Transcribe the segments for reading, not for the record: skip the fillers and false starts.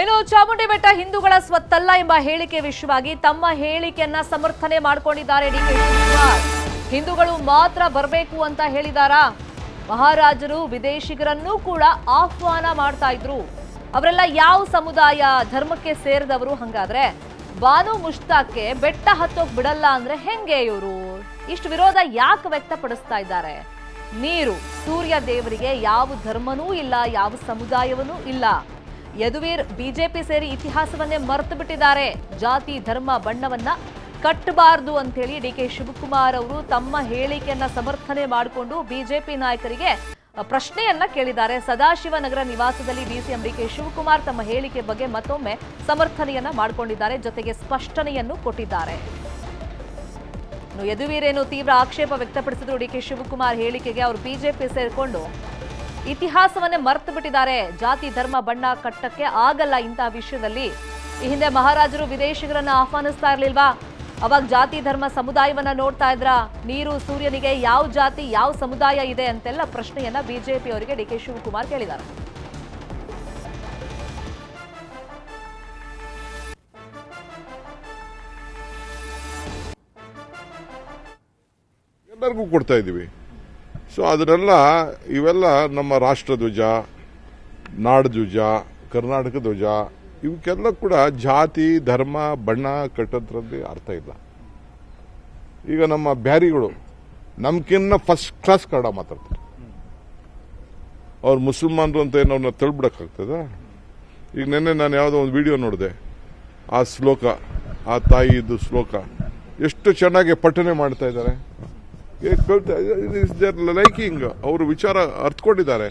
ಇನ್ನು ಚಾಮುಂಡಿ ಬೆಟ್ಟ ಹಿಂದೂಗಳ ಸ್ವತ್ತಲ್ಲ ಎಂಬ ಹೇಳಿಕೆ ವಿಷಯವಾಗಿ ತಮ್ಮ ಹೇಳಿಕೆಯನ್ನ ಸಮರ್ಥನೆ ಮಾಡಿಕೊಂಡಿದ್ದಾರೆ ಡಿ ಕೆ ಶಿವಕುಮಾರ್. ಹಿಂದೂಗಳು ಮಾತ್ರ ಬರಬೇಕು ಅಂತ ಹೇಳಿದಾರಾ? ಮಹಾರಾಜರು ವಿದೇಶಿಗರನ್ನೂ ಕೂಡ ಆಹ್ವಾನ ಮಾಡ್ತಾ ಇದ್ರು. ಅವರೆಲ್ಲ ಯಾವ ಸಮುದಾಯ ಧರ್ಮಕ್ಕೆ ಸೇರಿದವರು? ಹಂಗಾದ್ರೆ ಬಾನು ಮುಷ್ತಾಕ್ಗೆ ಬೆಟ್ಟ ಹತ್ತೋಕ್ ಬಿಡಲ್ಲ ಅಂದ್ರೆ ಹೆಂಗೆ ಇವರು ಇಷ್ಟು ವಿರೋಧ ಯಾಕೆ ವ್ಯಕ್ತಪಡಿಸ್ತಾ ಇದ್ದಾರೆ? ನೀರು ಸೂರ್ಯ ದೇವರಿಗೆ ಯಾವ ಧರ್ಮನೂ ಇಲ್ಲ, ಯಾವ ಸಮುದಾಯವೂ ಇಲ್ಲ. ಯದುವೀರ್ ಬಿಜೆಪಿ ಸೇರಿ ಇತಿಹಾಸವನ್ನೇ ಮರೆತು ಬಿಟ್ಟಿದ್ದಾರೆ. ಜಾತಿ ಧರ್ಮ ಬಣ್ಣವನ್ನ ಕಟ್ಟಬಾರದು ಅಂತ ಹೇಳಿ ಡಿ ಕೆ ಶಿವಕುಮಾರ್ ಅವರು ತಮ್ಮ ಹೇಳಿಕೆಯನ್ನ ಸಮರ್ಥನೆ ಮಾಡಿಕೊಂಡು ಬಿಜೆಪಿ ನಾಯಕರಿಗೆ ಪ್ರಶ್ನೆಯನ್ನ ಕೇಳಿದ್ದಾರೆ. ಸದಾಶಿವನಗರ ನಿವಾಸದಲ್ಲಿ ಡಿಸಿಎಂ ಡಿ ಕೆ ಶಿವಕುಮಾರ್ ತಮ್ಮ ಹೇಳಿಕೆ ಬಗ್ಗೆ ಮತ್ತೊಮ್ಮೆ ಸಮರ್ಥನೆಯನ್ನ ಮಾಡಿಕೊಂಡಿದ್ದಾರೆ, ಜೊತೆಗೆ ಸ್ಪಷ್ಟನೆಯನ್ನು ಕೊಟ್ಟಿದ್ದಾರೆ. ಯದುವೀರೇನು ತೀವ್ರ ಆಕ್ಷೇಪ ವ್ಯಕ್ತಪಡಿಸಿದ್ರು ಡಿ ಕೆ ಶಿವಕುಮಾರ್ ಹೇಳಿಕೆಗೆ. ಅವರು ಬಿಜೆಪಿ ಸೇರಿಕೊಂಡು ಇತಿಹಾಸವನ್ನೇ ಮರೆತು ಬಿಟ್ಟಿದ್ದಾರೆ. ಜಾತಿ ಧರ್ಮ ಬಣ್ಣ ಕಟ್ಟಕ್ಕೆ ಆಗಲ್ಲ ಇಂತಹ ವಿಷಯದಲ್ಲಿ. ಈ ಹಿಂದೆ ಮಹಾರಾಜರು ವಿದೇಶಿಗರನ್ನ ಆಹ್ವಾನಿಸ್ತಾ ಇರ್ಲಿಲ್ವಾ? ಅವಾಗ ಜಾತಿ ಧರ್ಮ ಸಮುದಾಯವನ್ನ ನೋಡ್ತಾ ಇದ್ರ? ನೀರು ಸೂರ್ಯನಿಗೆ ಯಾವ ಜಾತಿ ಯಾವ ಸಮುದಾಯ ಇದೆ ಅಂತೆಲ್ಲ ಪ್ರಶ್ನೆಯನ್ನ ಬಿಜೆಪಿ ಅವರಿಗೆ ಡಿ ಕೆ ಶಿವಕುಮಾರ್ ಕೇಳಿದ್ದಾರೆ. ಎಲ್ಲರಿಗೂ ಕೊಡ್ತಾ ಇದ್ದೀವಿ. ಸೊ ಅದನ್ನೆಲ್ಲ ಇವೆಲ್ಲ ನಮ್ಮ ರಾಷ್ಟ್ರಧ್ವಜ, ನಾಡಧ್ವಜ, ಕರ್ನಾಟಕ ಧ್ವಜ, ಇವಕ್ಕೆಲ್ಲ ಕೂಡ ಜಾತಿ ಧರ್ಮ ಬಣ್ಣ ಕಟ್ಟೋದ್ರಲ್ಲಿ ಅರ್ಥ ಇಲ್ಲ. ಈಗ ನಮ್ಮ ಬ್ಯಾರಿಗಳು ನಮ್ಕಿನ್ನ ಫಸ್ಟ್ ಕ್ಲಾಸ್ ಕನ್ನಡ ಮಾತಾಡ್ತಾರೆ. ಅವ್ರು ಮುಸಲ್ಮಾನರು ಅಂತ ಏನು ಅವ್ರನ್ನ ತಳ್ಬಿಡಕ್ಕಾಗ್ತದ? ಈಗ ನೆನ್ನೆ ನಾನು ಯಾವುದೋ ಒಂದು ವಿಡಿಯೋ ನೋಡಿದೆ, ಆ ಶ್ಲೋಕ, ಆ ತಾಯಿದು ಶ್ಲೋಕ ಎಷ್ಟು ಚೆನ್ನಾಗಿ ಪಠನೆ ಮಾಡ್ತಾ ಇದ್ದಾರೆ. ಲೈಕಿಂಗ್ ಅವರು ವಿಚಾರ ಅರ್ಥಕೊಂಡಿದ್ದಾರೆ,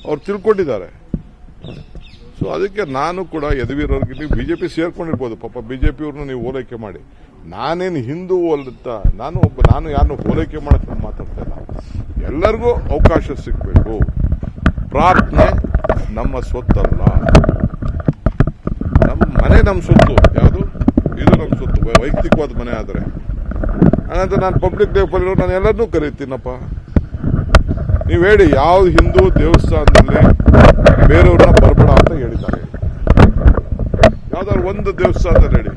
ಅವ್ರು ತಿಳ್ಕೊಂಡಿದ್ದಾರೆ. ಸೊ ಅದಕ್ಕೆ ನಾನು ಕೂಡ ಯದುವೀರ್ ಅವ್ರಿಗೆ, ನೀವು ಬಿಜೆಪಿ ಸೇರ್ಕೊಂಡಿರ್ಬೋದು, ಪಾಪ ಬಿಜೆಪಿ ಅವ್ರನ್ನ ನೀವು ಓಲೈಕೆ ಮಾಡಿ. ನಾನೇನು ಹಿಂದೂ ಅಂತ ನಾನು ಯಾರನ್ನು ಓಲೈಕೆ ಮಾಡಕ್ ನಾನು ಮಾತಾಡ್ತಾ ಇಲ್ಲ. ಎಲ್ಲರಿಗೂ ಅವಕಾಶ ಸಿಗಬೇಕು. ಪ್ರಾರ್ಥನೆ ನಮ್ಮ ಸ್ವತ್ತಲ್ಲ, ನಮ್ಮ ಮನೆ ನಮ್ಮ ಸ್ವತ್ತು. ಯಾವುದು ಇದು ನಮ್ಮ ಸ್ವತ್ತು, ವೈಯಕ್ತಿಕವಾದ ಮನೆ. ಆದರೆ ಹಾಗಂತ ನಾನು ಪಬ್ಲಿಕ್ ಡೇ ನಾನು ಎಲ್ಲರನ್ನೂ ಕರೀತೀನಪ್ಪ. ನೀವು ಹೇಳಿ, ಯಾವ ಹಿಂದೂ ದೇವಸ್ಥಾನದಲ್ಲಿ ಬೇರೆಯವ್ರನ್ನ ಬರಬೇಡ ಅಂತ ಹೇಳಿದ್ದಾರೆ? ಯಾವ್ದಾದ್ರು ಒಂದು ದೇವಸ್ಥಾನದಲ್ಲಿ ಹೇಳಿ.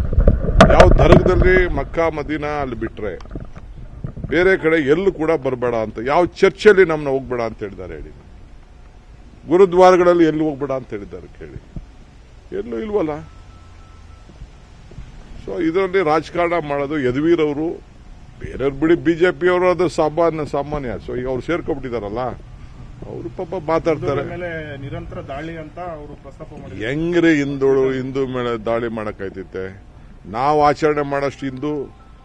ಯಾವ ದರ್ಗದಲ್ಲಿ ಮಕ್ಕಾ ಮದೀನಾ ಅಲ್ಲಿ ಬಿಟ್ರೆ ಬೇರೆ ಕಡೆ ಎಲ್ಲೂ ಕೂಡ ಬರಬೇಡ ಅಂತ. ಯಾವ ಚರ್ಚಲ್ಲಿ ನಮ್ಮನ್ನ ಹೋಗ್ಬೇಡ ಅಂತ ಹೇಳಿದ್ದಾರೆ ಹೇಳಿ? ಗುರುದ್ವಾರಗಳಲ್ಲಿ ಎಲ್ಲಿ ಹೋಗ್ಬೇಡ ಅಂತ ಹೇಳಿದ್ದಾರೆ ಕೇಳಿ? ಎಲ್ಲೂ ಇಲ್ವಲ್ಲ. ಸೊ ಇದರಲ್ಲಿ ರಾಜಕಾರಣ ಮಾಡೋದು ಯದುವೀರ್ ಅವರು, ಬೇರೆಯವ್ರು ಬಿಡಿ, ಬಿಜೆಪಿ ಅವರು ಅದು ಸಾಮಾನ್ಯ. ಸೊ ಈಗ ಅವ್ರು ಸೇರ್ಕೊಂಡ್ಬಿಟ್ಟಿದಾರಲ್ಲ, ಅವರು ಪಾಪ ಮಾತಾಡ್ತಾರೆ. ನಿರಂತರ ದಾಳಿ ಅಂತ ಅವರು ಪ್ರಸ್ತಾಪ ಮಾಡಿದ್ದಾರೆ. ಹೆಂಗ್ರಿ ಹಿಂದೂ ಮೇಲೆ ದಾಳಿ ಮಾಡಕ್ಕಾಯ್ತೈತೆ? ನಾವು ಆಚರಣೆ ಮಾಡೋಷ್ಟು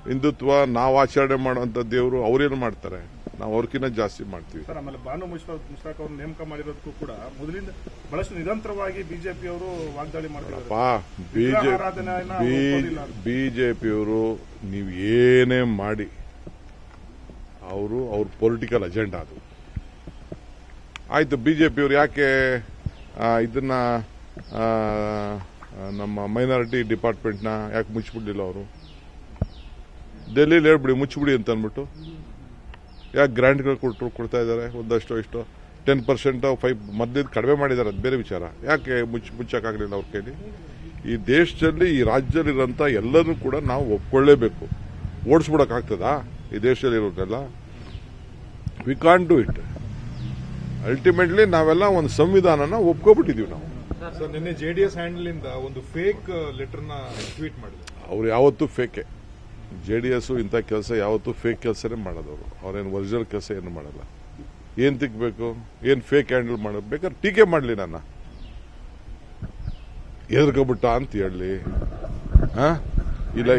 ಹಿಂದುತ್ವ, ನಾವು ಆಚರಣೆ ಮಾಡುವಂತ ದೇವರು ಅವ್ರೇನು ಮಾಡ್ತಾರೆ? ನಾವು ಅವ್ರಕಿನ್ನ ಜಾಸ್ತಿ ಮಾಡ್ತೀವಿ. ಸರ್, ಆಮೇಲೆ ಬಾನು ಮುಷ್ತಾಕ್ ಅವ್ರು ನೇಮಕ ಮಾಡಿರೋದಕ್ಕೂ ಕೂಡ ಮೊದಲಿಂದ ಬಹಳಷ್ಟು ನಿರಂತರವಾಗಿ ಬಿಜೆಪಿ ಅವರು ವಾಗ್ದಾಳಿ ಮಾಡ್ತಿದ್ದಾರೆ. ಬಿಜೆಪಿಯವರು ನೀವು ಏನೇ ಮಾಡಿ ಅವ್ರ ಪೊಲಿಟಿಕಲ್ ಅಜೆಂಡಾ ಅದು. ಆಯ್ತು, ಬಿಜೆಪಿಯವರು ಯಾಕೆ ಇದನ್ನ ನಮ್ಮ ಮೈನಾರಿಟಿ ಡಿಪಾರ್ಟ್ಮೆಂಟ್ನ ಯಾಕೆ ಮುಚ್ಚಿಬಿಡ್ಲಿಲ್ಲ? ಅವರು ಡೆಲ್ಲಿಲಿ ಹೇಳ್ಬಿಡಿ ಮುಚ್ಚಿಬಿಡಿ ಅಂತ ಅಂದ್ಬಿಟ್ಟು ಯಾಕೆ ಗ್ರಾಂಟ್ಗಳು ಕೊಡ್ತಾ ಇದ್ದಾರೆ? ಒಂದಷ್ಟು ಇಷ್ಟು 10% 5 ಮೊದಲಿದ್ದು ಕಡಿಮೆ ಮಾಡಿದ್ದಾರೆ, ಅದು ಬೇರೆ ವಿಚಾರ. ಯಾಕೆ ಮುಚ್ಚಕ್ಕಾಗಲಿಲ್ಲ ಅವ್ರ ಕೈಲಿ? ಈ ದೇಶದಲ್ಲಿ, ಈ ರಾಜ್ಯದಲ್ಲಿರೋಂಥ ಎಲ್ಲನೂ ಕೂಡ ನಾವು ಒಪ್ಕೊಳ್ಳೇಬೇಕು. ಓಡಿಸ್ಬಿಡಕ್ಕಾಗ್ತದಾ ಈ ದೇಶದಲ್ಲಿ ಇರೋದೆಲ್ಲ? We can't do it. Ultimately ನಾವೆಲ್ಲ ಒಂದು ಸಂವಿಧಾನನ ಒಪ್ಕೊಬಿಟ್ಟಿದೀವಿ ನಾವು. ಸರ್, ನಿನ್ನೆ ಜೆಡಿಎಸ್ ಹ್ಯಾಂಡಲ್ ಇಂದ ಒಂದು ಫೇಕ್ ಲೆಟರ್ನ ಟ್ವೀಟ್ ಮಾಡಿದ್ರು. ಅವ್ರು ಯಾವತ್ತೂ ಫೇಕೆ. ಜೆಡಿಎಸ್ ಇಂಥ ಕೆಲಸ ಯಾವತ್ತೂ ಫೇಕ್ ಕೆಲಸನೇ ಮಾಡೋದವರು. ಅವ್ರೇನು ಒರಿಜಿನಲ್ ಕೆಲಸ ಏನು ಮಾಡಲ್ಲ. ಏನ್ ತಿಕ್ಬೇಕು? ಏನ್ ಫೇಕ್ ಹ್ಯಾಂಡಲ್ ಮಾಡೋದು? ಬೇಕಾದ್ರೆ ಟೀಕೆ ಮಾಡಲಿ, ನನ್ನ ಎದುರ್ಕೊಬಿಟ್ಟ ಅಂತ ಹೇಳಲಿ, ಇಲ್ಲ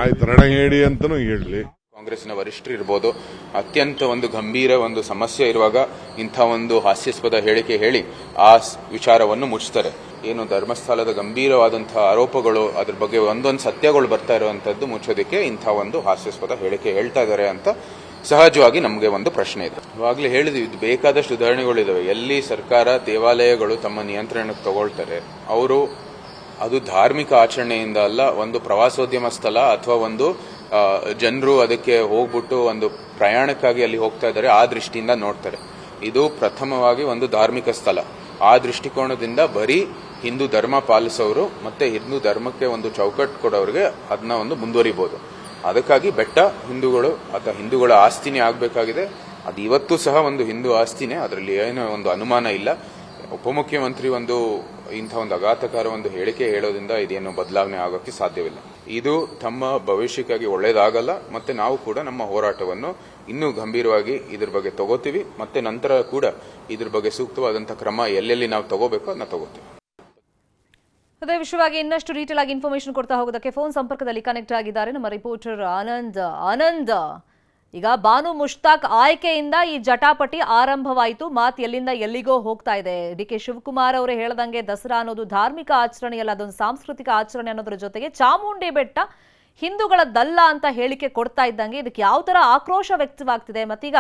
ಆಯ್ತು ರಣ ಹೇಳಿ ಅಂತನೂ ಹೇಳಲಿ. ಕಾಂಗ್ರೆಸ್ನ ವರಿಷ್ಠರು ಇರ್ಬೋದು, ಅತ್ಯಂತ ಒಂದು ಗಂಭೀರ ಒಂದು ಸಮಸ್ಯೆ ಇರುವಾಗ ಇಂಥ ಒಂದು ಹಾಸ್ಯಾಸ್ಪದ ಹೇಳಿಕೆ ಹೇಳಿ ಆ ವಿಚಾರವನ್ನು ಮುಚ್ತಾರೆ. ಏನು ಧರ್ಮಸ್ಥಳದ ಗಂಭೀರವಾದಂತಹ ಆರೋಪಗಳು, ಅದ್ರ ಬಗ್ಗೆ ಒಂದೊಂದು ಸತ್ಯಗಳು ಬರ್ತಾ ಇರುವಂತದ್ದು ಮುಚ್ಚೋದಕ್ಕೆ ಇಂಥ ಒಂದು ಹಾಸ್ಯಾಸ್ಪದ ಹೇಳಿಕೆ ಹೇಳ್ತಾ ಇದ್ದಾರೆ ಅಂತ ಸಹಜವಾಗಿ ನಮಗೆ ಒಂದು ಪ್ರಶ್ನೆ ಇದೆ. ಇವಾಗಲೇ ಹೇಳಿದ್ವಿ, ಬೇಕಾದಷ್ಟು ಉದಾಹರಣೆಗಳಿದಾವೆ. ಎಲ್ಲಿ ಸರ್ಕಾರ ದೇವಾಲಯಗಳು ತಮ್ಮ ನಿಯಂತ್ರಣಕ್ಕೆ ತಗೊಳ್ತಾರೆ, ಅವರು ಅದು ಧಾರ್ಮಿಕ ಆಚರಣೆಯಿಂದ ಅಲ್ಲ, ಒಂದು ಪ್ರವಾಸೋದ್ಯಮ ಸ್ಥಳ ಅಥವಾ ಒಂದು ಜನರು ಅದಕ್ಕೆ ಹೋಗ್ಬಿಟ್ಟು ಒಂದು ಪ್ರಯಾಣಕ್ಕಾಗಿ ಅಲ್ಲಿ ಹೋಗ್ತಾ ಇದ್ದಾರೆ, ಆ ದೃಷ್ಟಿಯಿಂದ ನೋಡ್ತಾರೆ. ಇದು ಪ್ರಥಮವಾಗಿ ಒಂದು ಧಾರ್ಮಿಕ ಸ್ಥಳ. ಆ ದೃಷ್ಟಿಕೋನದಿಂದ ಬರೀ ಹಿಂದೂ ಧರ್ಮ ಪಾಲಿಸೋರು ಮತ್ತೆ ಹಿಂದೂ ಧರ್ಮಕ್ಕೆ ಒಂದು ಚೌಕಟ್ಟು ಕೊಡೋರಿಗೆ ಅದನ್ನ ಒಂದು ಮುಂದುವರಿಬಹುದು. ಅದಕ್ಕಾಗಿ ಬೆಟ್ಟ ಹಿಂದೂಗಳು ಅಥವಾ ಹಿಂದೂಗಳ ಆಸ್ತಿನೇ ಆಗಬೇಕಾಗಿದೆ. ಅದು ಇವತ್ತು ಸಹ ಒಂದು ಹಿಂದೂ ಆಸ್ತಿನೇ, ಅದರಲ್ಲಿ ಏನೋ ಒಂದು ಅನುಮಾನ ಇಲ್ಲ. ಉಪಮುಖ್ಯಮಂತ್ರಿ ಇಂಥ ಒಂದು ಆಘಾತಕಾರ ಒಂದು ಹೇಳಿಕೆ ಹೇಳೋದ್ರಿಂದ ಇದೇನು ಬದಲಾವಣೆ ಆಗೋಕ್ಕೆ ಸಾಧ್ಯವಿಲ್ಲ. ಇದು ತಮ್ಮ ಭವಿಷ್ಯಕ್ಕಾಗಿ ಒಳ್ಳೇದಾಗಲ್ಲ. ಮತ್ತೆ ನಾವು ಕೂಡ ನಮ್ಮ ಹೋರಾಟವನ್ನು ಇನ್ನೂ ಗಂಭೀರವಾಗಿ ಇದ್ರ ಬಗ್ಗೆ ತಗೋತೀವಿ. ಮತ್ತೆ ನಂತರ ಕೂಡ ಇದ್ರ ಬಗ್ಗೆ ಸೂಕ್ತವಾದಂತಹ ಕ್ರಮ ಎಲ್ಲೆಲ್ಲಿ ನಾವು ತಗೋಬೇಕು ಅದನ್ನ ತಗೋತೀವಿ. ಅದೇ ವಿಷಯವಾಗಿ ಇನ್ನಷ್ಟು ಡೀಟೇಲ್ ಆಗಿ ಇನ್ಫಾರ್ಮೇಶನ್ ಕೊಡ್ತಾ ಹೋಗೋದಕ್ಕೆ ಫೋನ್ ಸಂಪರ್ಕದಲ್ಲಿ ಕನೆಕ್ಟ್ ಆಗಿದ್ದಾರೆ ನಮ್ಮ ರಿಪೋರ್ಟರ್ ಆನಂದ್. ಈಗ ಬಾನು ಮುಷ್ತಾಕ್ ಆಯ್ಕೆಯಿಂದ ಈ ಜಟಾಪಟಿ ಆರಂಭವಾಯಿತು. ಮಾತು ಎಲ್ಲಿಂದ ಎಲ್ಲಿಗೋ ಹೋಗ್ತಾ ಇದೆ. ಡಿ.ಕೆ. ಶಿವಕುಮಾರ್ ಅವರೇ ಹೇಳ್ದಂಗೆ ದಸರಾ ಅನ್ನೋದು ಧಾರ್ಮಿಕ ಆಚರಣೆಯಲ್ಲ, ಅದೊಂದು ಸಾಂಸ್ಕೃತಿಕ ಆಚರಣೆ ಅನ್ನೋದ್ರ ಜೊತೆಗೆ ಚಾಮುಂಡಿ ಬೆಟ್ಟ ಹಿಂದೂಗಳದ್ದಲ್ಲ ಅಂತ ಹೇಳಿಕೆ ಕೊಡ್ತಾ ಇದ್ದಂಗೆ ಇದಕ್ಕೆ ಯಾವ ತರ ಆಕ್ರೋಶ ವ್ಯಕ್ತವಾಗ್ತಿದೆ. ಮತ್ತೀಗ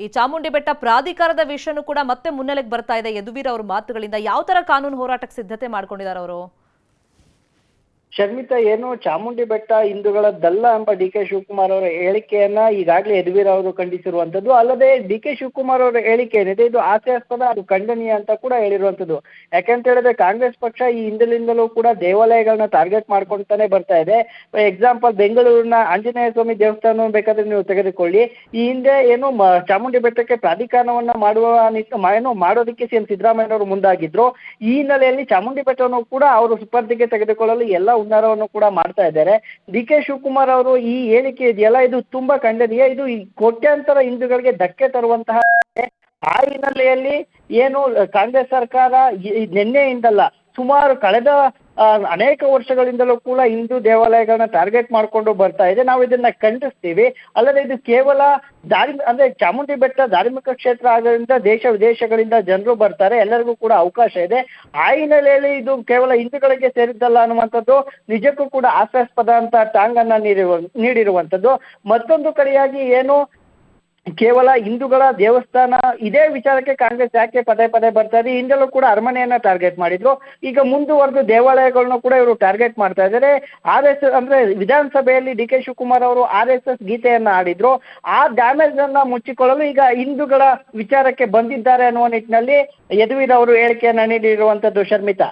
ಈ ಚಾಮುಂಡಿ ಬೆಟ್ಟ ಪ್ರಾಧಿಕಾರದ ವಿಷಯನೂ ಕೂಡ ಮತ್ತೆ ಮುನ್ನೆಲೆಗೆ ಬರ್ತಾ ಇದೆ ಯದುವೀರ್ ಅವ್ರ ಮಾತುಗಳಿಂದ. ಯಾವ ತರ ಕಾನೂನು ಹೋರಾಟಕ್ಕೆ ಸಿದ್ಧತೆ ಮಾಡ್ಕೊಂಡಿದ್ದಾರೆ ಅವರು? ಶರ್ಮಿತಾ, ಏನು ಚಾಮುಂಡಿ ಬೆಟ್ಟ ಹಿಂದೂಗಳದ್ದಲ್ಲ ಎಂಬ ಡಿ.ಕೆ. ಶಿವಕುಮಾರ್ ಅವರ ಹೇಳಿಕೆಯನ್ನ ಈಗಾಗಲೇ ಯದುವೀರ್ ಅವರು ಖಂಡಿಸಿರುವಂತದ್ದು. ಅಲ್ಲದೆ ಡಿ.ಕೆ. ಶಿವಕುಮಾರ್ ಅವರ ಹೇಳಿಕೆ ಏನಿದೆ ಇದು ಹಾಸ್ಯಾಸ್ಪದ, ಅದು ಖಂಡನೀಯ ಅಂತ ಕೂಡ ಹೇಳಿರುವಂತದ್ದು. ಯಾಕಂತ ಹೇಳಿದ್ರೆ ಕಾಂಗ್ರೆಸ್ ಪಕ್ಷ ಈ ಹಿಂದಿನಿಂದಲೂ ಕೂಡ ದೇವಾಲಯಗಳನ್ನ ಟಾರ್ಗೆಟ್ ಮಾಡ್ಕೊಂತಾನೆ ಬರ್ತಾ ಇದೆ. ಎಕ್ಸಾಂಪಲ್ ಬೆಂಗಳೂರಿನ ಆಂಜನೇಯ ಸ್ವಾಮಿ ದೇವಸ್ಥಾನ ಬೇಕಾದ್ರೆ ನೀವು ತೆಗೆದುಕೊಳ್ಳಿ. ಈ ಹಿಂದೆ ಏನು ಚಾಮುಂಡಿ ಬೆಟ್ಟಕ್ಕೆ ಪ್ರಾಧಿಕಾರವನ್ನ ಮಾಡೋದಕ್ಕೆ ಸಿಎಂ ಸಿದ್ದರಾಮಯ್ಯನವರು ಮುಂದಾಗಿದ್ರು. ಈ ಹಿನ್ನೆಲೆಯಲ್ಲಿ ಚಾಮುಂಡಿ ಬೆಟ್ಟವನ್ನು ಕೂಡ ಅವರು ಸುಪರ್ದಿಗೆ ತೆಗೆದುಕೊಳ್ಳಲು ಎಲ್ಲ ಹುನ್ನಾರವನ್ನು ಕೂಡ ಮಾಡ್ತಾ ಇದ್ದಾರೆ. ಡಿ.ಕೆ. ಶಿವಕುಮಾರ್ ಅವರು ಈ ಹೇಳಿಕೆ ಇದೆಯಲ್ಲ ಇದು ತುಂಬಾ ಖಂಡನೀಯ. ಇದು ಕೋಟ್ಯಾಂತರ ಹಿಂದೂಗಳಿಗೆ ಧಕ್ಕೆ ತರುವಂತಹ. ಆ ಹಿನ್ನೆಲೆಯಲ್ಲಿ ಏನು ಕಾಂಗ್ರೆಸ್ ಸರ್ಕಾರ ನಿನ್ನೆಯಿಂದಲ್ಲ ಸುಮಾರು ಕಳೆದ ಅನೇಕ ವರ್ಷಗಳಿಂದಲೂ ಕೂಡ ಹಿಂದೂ ದೇವಾಲಯಗಳನ್ನ ಟಾರ್ಗೆಟ್ ಮಾಡಿಕೊಂಡು ಬರ್ತಾ ಇದೆ. ನಾವು ಇದನ್ನ ಖಂಡಿಸ್ತೀವಿ. ಅಲ್ಲದೆ ಇದು ಕೇವಲ ಅಂದ್ರೆ ಚಾಮುಂಡಿ ಬೆಟ್ಟ ಧಾರ್ಮಿಕ ಕ್ಷೇತ್ರ ಆಗೋದ್ರಿಂದ ದೇಶ ವಿದೇಶಗಳಿಂದ ಜನರು ಬರ್ತಾರೆ, ಎಲ್ಲರಿಗೂ ಕೂಡ ಅವಕಾಶ ಇದೆ. ಆ ಹಿನ್ನೆಲೆಯಲ್ಲಿ ಇದು ಕೇವಲ ಹಿಂದೂಗಳಿಗೆ ಸೇರಿದ್ದಲ್ಲ ಅನ್ನುವಂಥದ್ದು ನಿಜಕ್ಕೂ ಕೂಡ ಹಾಸ್ಯಾಸ್ಪದ ಅಂತ ಟಾಂಗ್ ಅನ್ನ ನೀಡಿರುವಂಥದ್ದು. ಮತ್ತೊಂದು ಕಡೆಯಾಗಿ ಏನು ಕೇವಲ ಹಿಂದೂಗಳ ದೇವಸ್ಥಾನ ಇದೇ ವಿಚಾರಕ್ಕೆ ಕಾಂಗ್ರೆಸ್ ಯಾಕೆ ಪದೇ ಪದೇ ಬರ್ತಾರೆ? ಹಿಂದೆಲ್ಲೂ ಕೂಡ ಅರಮನೆಯನ್ನ ಟಾರ್ಗೆಟ್ ಮಾಡಿದ್ರು, ಈಗ ಮುಂದುವರೆದು ದೇವಾಲಯಗಳನ್ನ ಕೂಡ ಇವರು ಟಾರ್ಗೆಟ್ ಮಾಡ್ತಾ ಇದ್ದಾರೆ. RSS ಅಂದ್ರೆ ವಿಧಾನಸಭೆಯಲ್ಲಿ ಡಿ.ಕೆ. ಶಿವಕುಮಾರ್ ಅವರು RSS ಗೀತೆಯನ್ನ ಆಡಿದ್ರು. ಆ ಡ್ಯಾಮೇಜ್ ಅನ್ನ ಮುಚ್ಚಿಕೊಳ್ಳಲು ಈಗ ಹಿಂದೂಗಳ ವಿಚಾರಕ್ಕೆ ಬಂದಿದ್ದಾರೆ ಅನ್ನುವ ನಿಟ್ಟಿನಲ್ಲಿ ಯದುವೀರ್ ಅವರು ಹೇಳಿಕೆಯನ್ನ ನೀಡಿರುವಂತದ್ದು. ಶರ್ಮಿತಾ,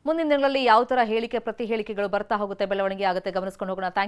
ಮುಂದಿನ ದಿನಗಳಲ್ಲಿ ಯಾವ ತರ ಹೇಳಿಕೆ ಪ್ರತಿ ಹೇಳಿಕೆಗಳು ಬರ್ತಾ ಹೋಗುತ್ತೆ, ಬೆಳವಣಿಗೆ ಆಗುತ್ತೆ, ಗಮನಿಸ್ಕೊಂಡು ಹೋಗೋಣ. Thank you.